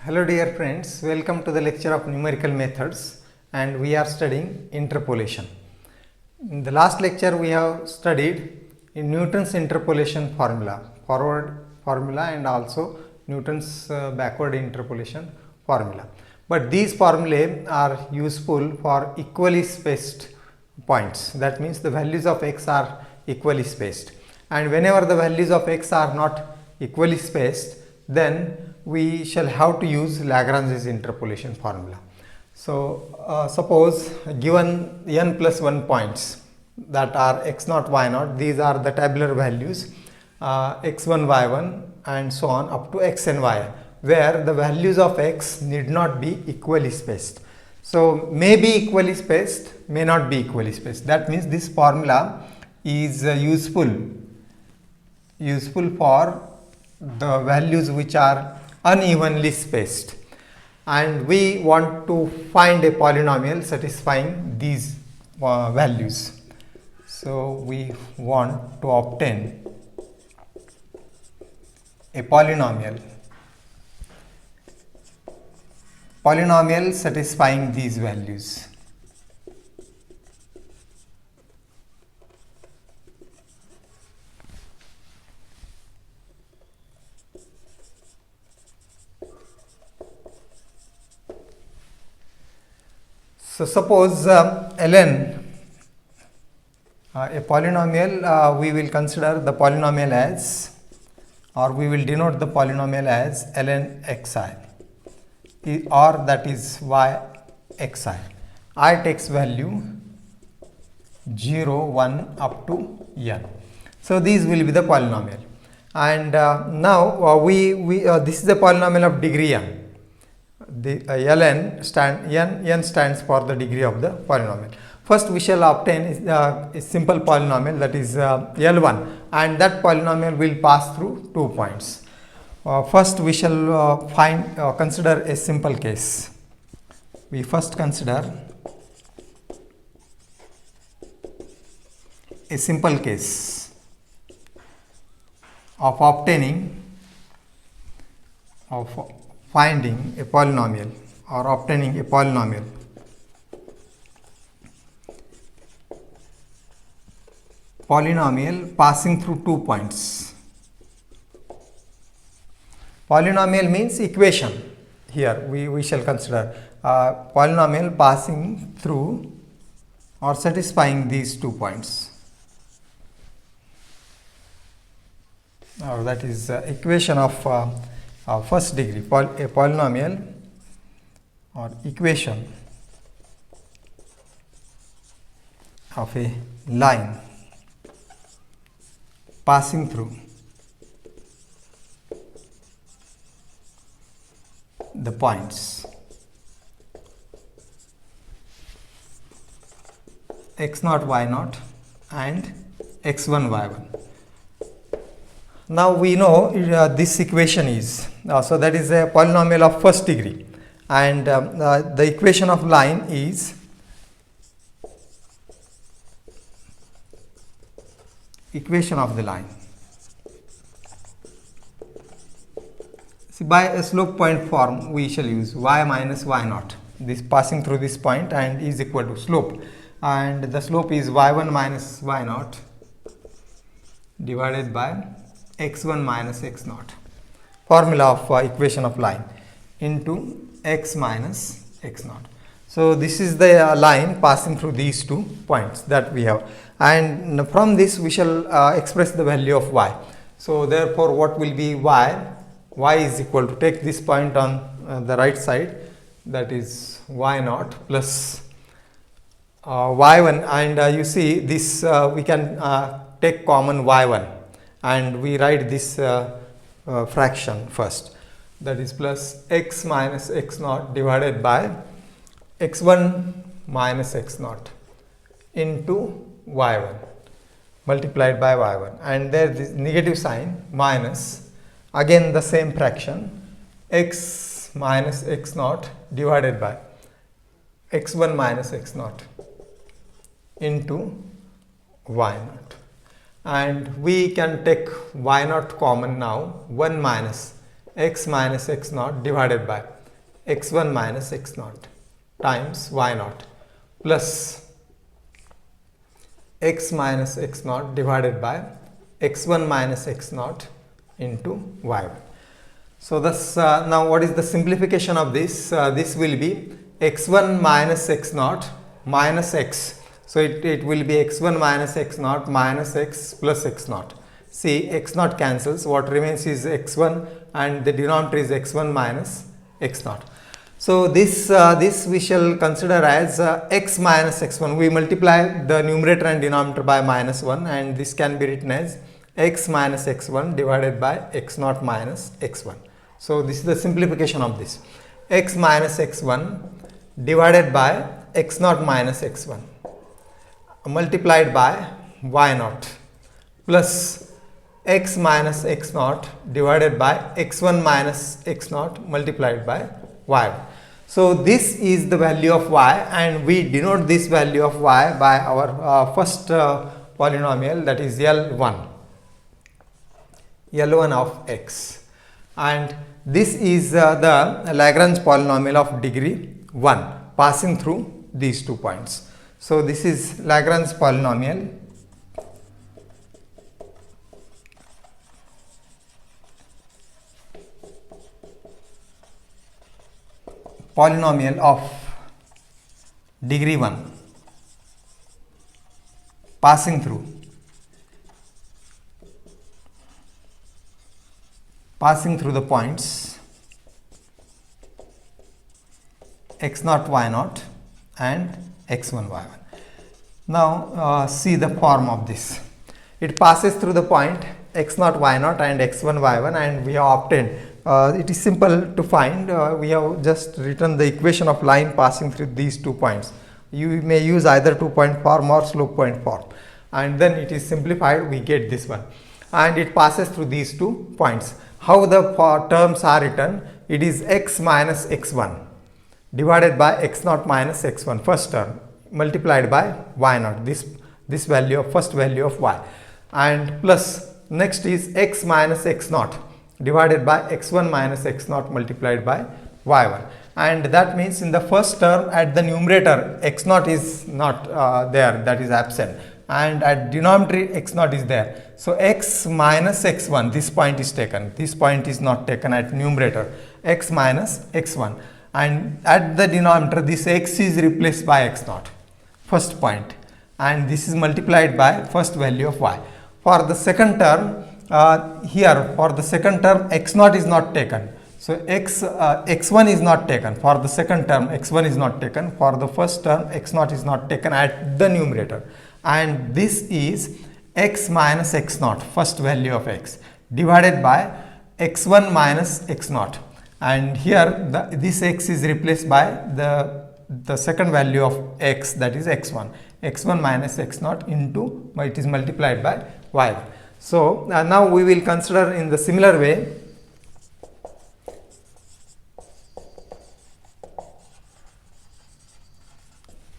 Hello dear friends, welcome to the lecture of numerical methods, and we are studying interpolation. In the last lecture we have studied in Newton's interpolation formula, forward formula and also Newton's backward interpolation formula. But these formulae are useful for equally spaced points. That means the values of x are equally spaced, and whenever the values of x are not equally spaced, then we shall have to use Lagrange's interpolation formula. So, suppose given n plus 1 points that are x0, y0, these are the tabular values x1, y1 and so on up to xn, yn, where the values of x need not be equally spaced. So, may be equally spaced, may not be equally spaced. That means this formula is useful for the values which are unevenly spaced, and we want to find a polynomial satisfying these values. So, we want to obtain a polynomial satisfying these values. So, suppose ln, a polynomial, we will consider the polynomial as, or we will denote the polynomial as ln xi, or that is y xi. I takes value 0, 1 up to n. So, these will be the polynomial, and now this is the polynomial of degree n. The n stands for the degree of the polynomial. First we shall obtain a simple polynomial, that is L1, and that polynomial will pass through 2 points. First we shall consider a simple case. We first consider a simple case of finding a polynomial or obtaining a polynomial passing through 2 points. Polynomial means equation. Here we shall consider polynomial passing through or satisfying these 2 points. Now that is equation of first degree, a polynomial or equation of a line passing through the points x0, y0 and x1, y1. Now we know this equation is, so that is a polynomial of first degree, and the equation of line is equation of the line. See, by a slope point form we shall use y minus y0, this passing through this point and is equal to slope, and the slope is y1 minus y0 divided by x1 minus x0, formula of equation of line, into x minus x0. So, this is the line passing through these 2 points that we have, and from this we shall express the value of y. So, therefore, what will be y? Y is equal to, take this point on the right side, that is y0 plus y1, and you see this we can take common y1, and we write this fraction first, that is plus x minus x0 divided by x1 minus x0 into y1 multiplied by y1, and there is negative sign minus, again the same fraction, x minus x0 divided by x1 minus x0 into y0. And we can take y0 common now, 1 minus x0 divided by x1 minus x0 times y0 plus x minus x0 divided by x1 minus x0 into y1. So thus now what is the simplification of this? This will be x1 minus x0 minus x. So it will be x1 minus x0 minus x plus x0. See, x0 cancels, what remains is x1 and the denominator is x1 minus x0. So this we shall consider as x minus x1. We multiply the numerator and denominator by minus 1 and this can be written as x minus x1 divided by x0 minus x1. So this is the simplification of this. X minus x1 divided by x0 minus x1 multiplied by y0 plus x minus x0 divided by x1 minus x0 multiplied by y1. So this is the value of y and we denote this value of y by our first polynomial, that is L1 of x, and this is the Lagrange polynomial of degree 1 passing through these 2 points. So this is Lagrange polynomial of degree 1 passing through the points x0 y0 and x1 y1. Now see the form of this. It passes through the point x0 y0 and x1 y1 and we have obtained, it is simple to find, we have just written the equation of line passing through these 2 points. You may use either 2-point form or slope point form, and then it is simplified, we get this one, and it passes through these 2 points. How the terms are written? It is x minus x1 divided by x0 minus x1, first term, multiplied by y0, this value of first value of y, and plus next is x minus x0 divided by x1 minus x0 multiplied by y1, and that means in the first term at the numerator x0 is not there, that is absent, and at denominator x0 is there. So x minus x1, this point is taken, this point is not taken at numerator, x minus x1, and at the denominator this x is replaced by x0, first point, and this is multiplied by first value of y. For the second term, here for the second term x0 is not taken, so x1 is not taken, for the second term x1 is not taken, for the first term x0 is not taken at the numerator, and this is x minus x0, first value of x, divided by x1 minus x0, and here this x is replaced by the second value of x, that is x1 minus x0 into, it is multiplied by y1. So now we will consider in the similar way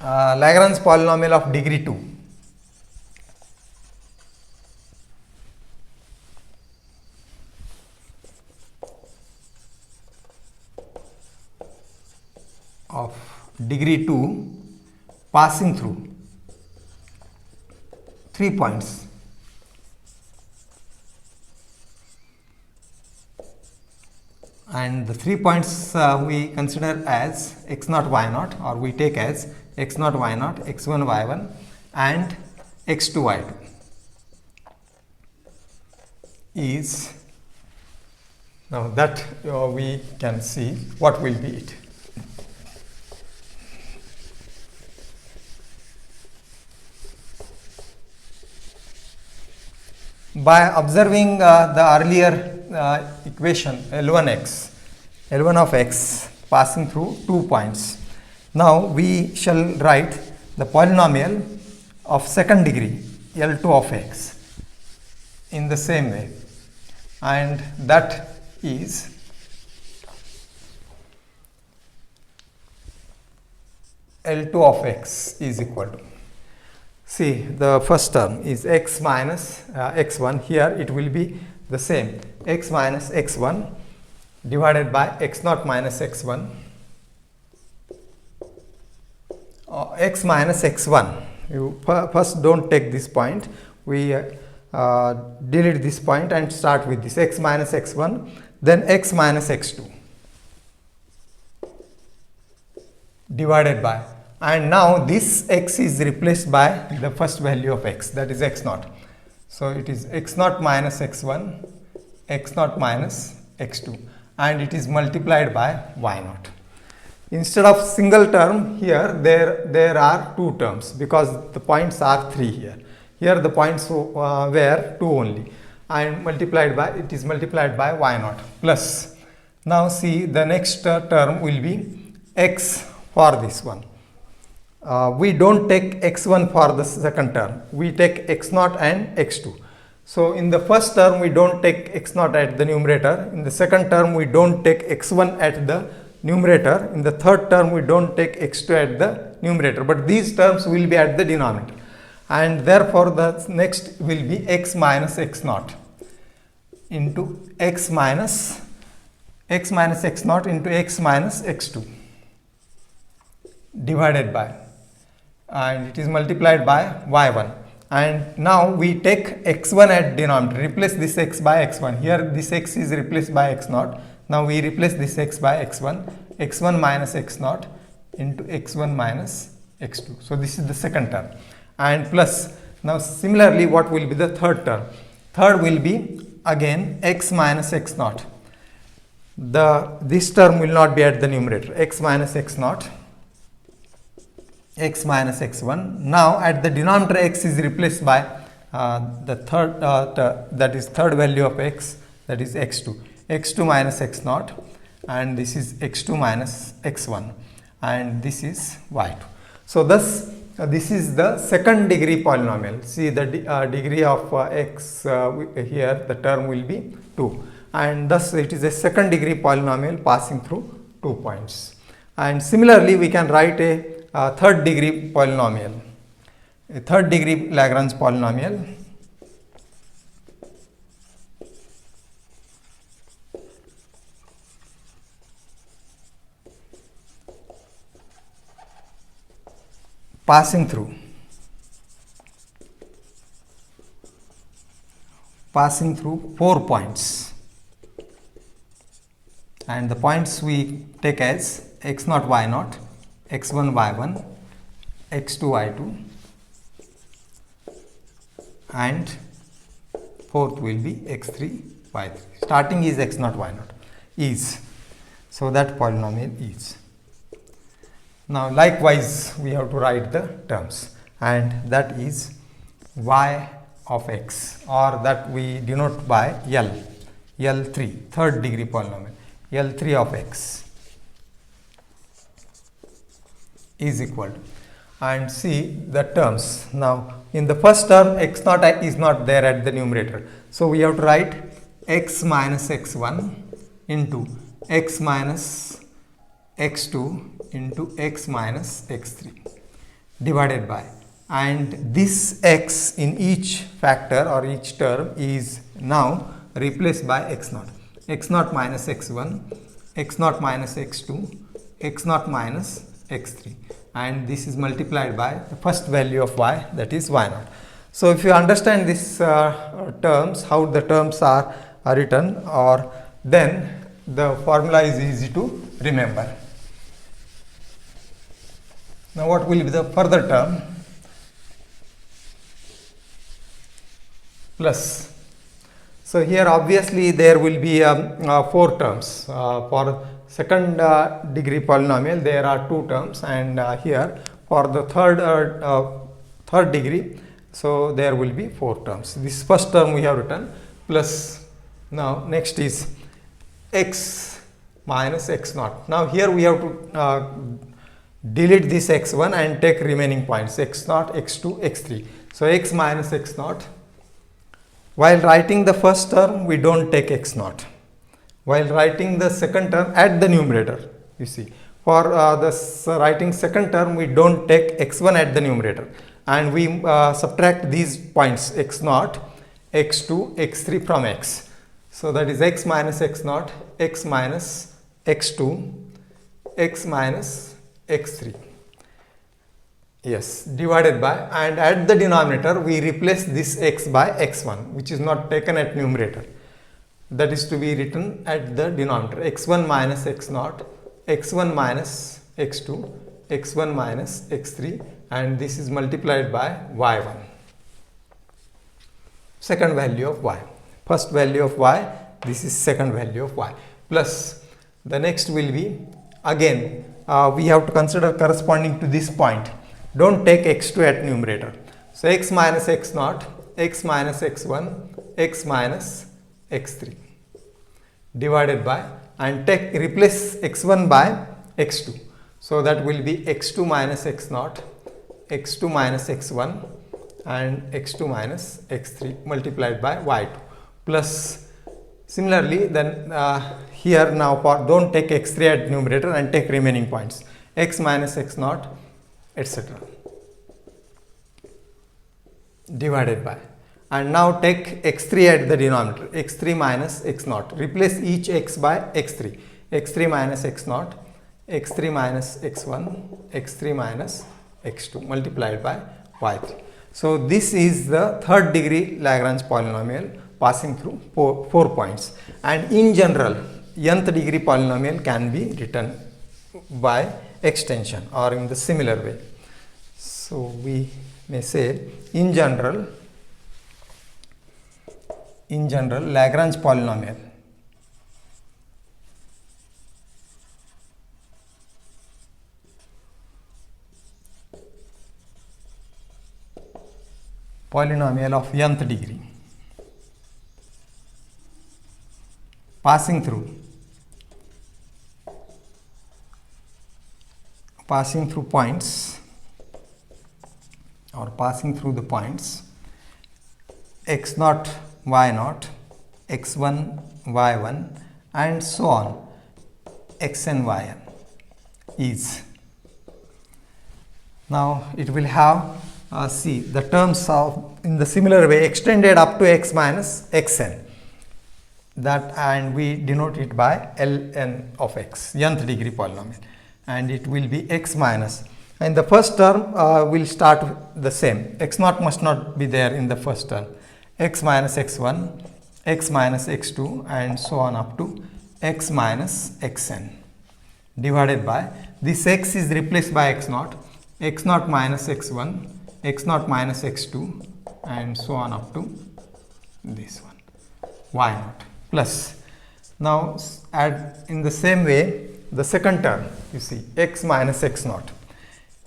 Lagrange polynomial of degree 2. Of degree 2 passing through 3 points and the 3 points we consider as x0 y0, or we take as x0 y0, x1 y1 and x2 y2 is, now that we can see what will be it. By observing the earlier equation L1 of x passing through 2 points, now we shall write the polynomial of second degree L2 of x in the same way, and that is L2 of x is equal to, see, the first term is x minus x1, here it will be the same, x minus x1 divided by x0 minus x1 x minus x1. You first don't take this point. We delete this point and start with this x minus x1, then x minus x2 divided by, and now this x is replaced by the first value of x, that is x naught. So it is x naught minus x1, x naught minus x2, and it is multiplied by y naught. Instead of single term here, there are two terms because the points are 3 here. Here the points were 2 only, and it is multiplied by y naught plus. Now see, the next term will be x for this one. We don't take x1 for the second term. We take x naught and x2. So in the first term we don't take x naught at the numerator. In the second term we don't take x1 at the numerator. In the third term we don't take x2 at the numerator, but these terms will be at the denominator, and therefore the next will be x minus x naught into x minus x naught into x minus x2 divided by, and it is multiplied by y1. And now we take x1 at denominator, replace this x by x1. Here this x is replaced by x naught. Now we replace this x by x1 minus x naught into x1 minus x2. So this is the second term, and plus. Now similarly, what will be the third term? Third will be again x minus x naught. This term will not be at the numerator. X minus x naught, x minus x1. Now at the denominator x is replaced by the third that is third value of x, that is x2 minus x naught, and this is x2 minus x1, and this is y2. So thus this is the second degree polynomial. See the degree of x here, the term will be 2, and thus it is a second degree polynomial passing through 2 points. And similarly we can write a third degree polynomial, a third degree Lagrange polynomial. Passing through 4 points, and the points we take as x naught y naught, x1 y1, x2 y2, and fourth will be x3 y3. Starting is x naught y naught is, so that polynomial is. Now likewise we have to write the terms, and that is y of x, or that we denote by L3, third degree polynomial, L3 of x is equal to, and see the terms. Now in the first term x naught is not there at the numerator, so we have to write x minus x1 into x minus x2 into x minus x3 divided by, and this x in each factor or each term is now replaced by x naught minus x1, x naught minus x2, x naught minus x3, and this is multiplied by the first value of y, that is y naught. So if you understand these terms, how the terms are written, or then the formula is easy to remember. Now what will be the further term? Plus. So here obviously there will be 4 terms. For second degree polynomial there are 2 terms, and here for the third degree, so there will be 4 terms. This first term we have written plus. Now next is x minus x naught. Now here we have to delete this x1 and take remaining points x naught, x2, x3. So x minus x naught. While writing the first term we don't take x naught. While writing the second term at the numerator, you see, for writing second term we don't take x1 at the numerator, and we subtract these points x naught, x2, x3 from x. So that is x minus x naught, x minus x2, x minus x3. Yes, divided by, and at the denominator we replace this x by x1, which is not taken at numerator. That is to be written at the denominator, x1 minus x0, x1 minus x2, x1 minus x3, and this is multiplied by y1. Second value of y. First value of y, this is second value of y. Plus, the next will be, again, we have to consider corresponding to this point. Don't take x2 at numerator. So, x minus x0, x minus x1, x minus x3 divided by, and replace x1 by x2. So, that will be x2 minus x0, x2 minus x1 and x2 minus x3 multiplied by y2. Plus, similarly, then here now don't take x3 at numerator and take remaining points, x minus x0, etc. divided by, and now take x3 at the denominator, x3 minus x0, replace each x by x3, x3 minus x0, x3 minus x1, x3 minus x2 multiplied by y3. So, this is the third degree Lagrange polynomial passing through four points, and in general nth degree polynomial can be written by extension or in the similar way. So, we may say in general Lagrange polynomial of nth degree passing through points or passing through the points x0, y0, x1, y1 and so on, xn, yn is. Now, it will have see the terms of in the similar way extended up to x minus xn, that, and we denote it by ln of x, nth degree polynomial, and it will be x minus, and the first term will start the same, x0 must not be there in the first term, x minus x1, x minus x2 and so on up to x minus xn divided by, this x is replaced by x0, x0 minus x1, x0 minus x2 and so on up to this one, y0 plus. Now, add in the same way the second term, you see x minus x0.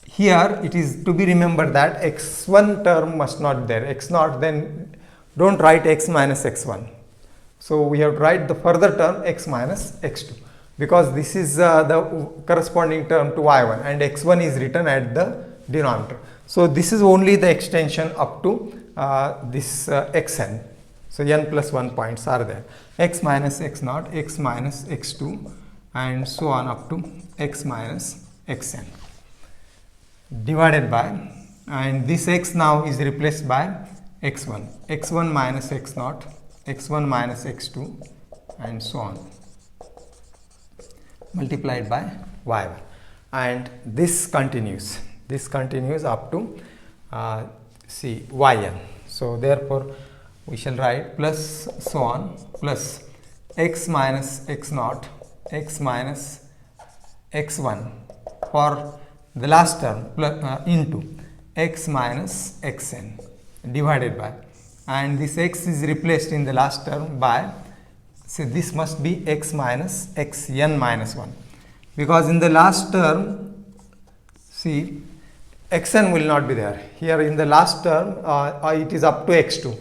Here it is to be remembered that x1 term must not there, x0, then don't write x minus x1. So, we have to write the further term x minus x2, because this is the corresponding term to y1 and x1 is written at the denominator. So, this is only the extension up to this xn. So, n plus 1 points are there, x minus x0, x minus x2 and so on up to x minus xn divided by, and this x now is replaced by x1, x1 minus x0, x1 minus x2 and so on multiplied by y1, and this continues up to see yn. So, therefore, we shall write plus so on plus x minus x0, x minus x1 for the last term into x minus xn divided by, and this x is replaced in the last term by, so this must be x minus xn minus 1, because in the last term, see, xn will not be there. Here in the last term it is up to x2,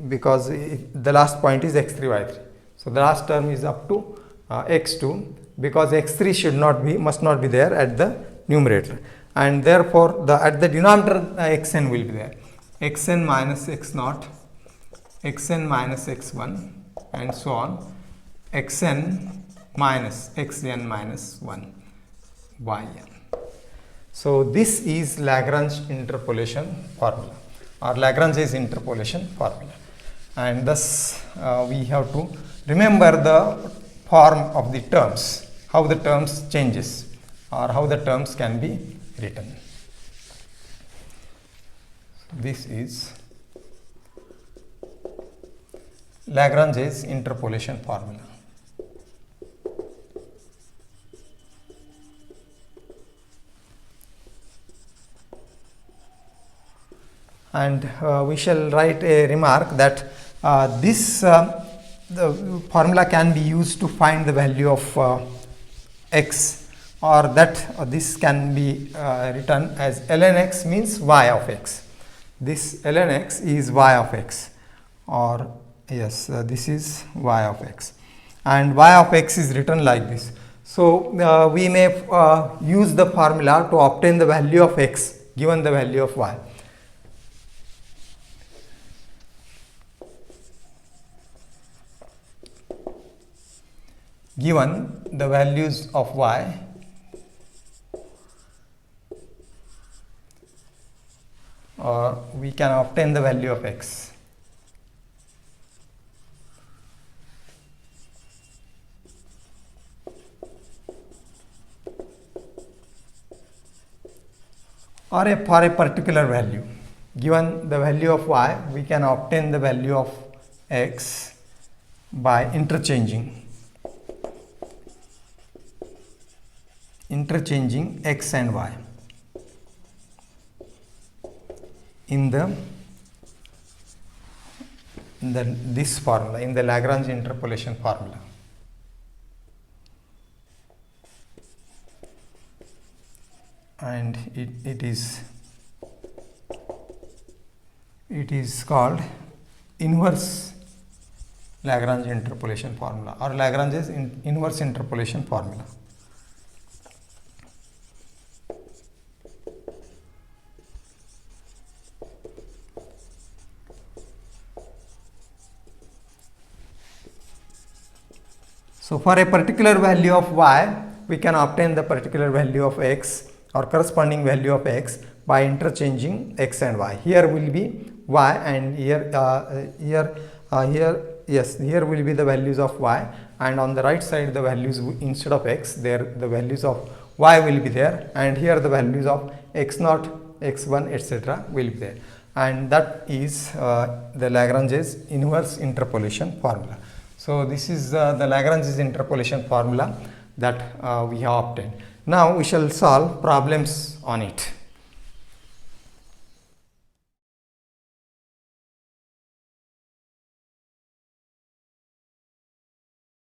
because the last point is x3, y3. So, the last term is up to x2, because x3 must not be there at the numerator, and therefore, at the denominator xn will be there, xn minus x0, xn minus x1 and so on, xn minus xn minus 1 yn. So, this is Lagrange interpolation formula or Lagrange's interpolation formula, and thus we have to remember the form of the terms, how the terms changes or how the terms can be written. This is Lagrange's interpolation formula. And we shall write a remark that the formula can be used to find the value of x, or that this can be written as ln x means y of x. This ln x is y of x, or yes, this is y of x, and y of x is written like this. So we may use the formula to obtain the value of x given the value of y. Given the values of y, or we can obtain the value of x. Or for a particular value, given the value of y, we can obtain the value of x by interchanging x and y in this formula, in the Lagrange interpolation formula. And it is called inverse Lagrange interpolation formula, or Lagrange's inverse interpolation formula. So for a particular value of y, we can obtain the particular value of x or corresponding value of x by interchanging x and y. Here will be y, and here will be the values of y, and on the right side the values, instead of x, there the values of y will be there, and here the values of x0, x1, etc. will be there, and that is the Lagrange's inverse interpolation formula. So this is the Lagrange's interpolation formula that we have obtained. Now we shall solve problems on it.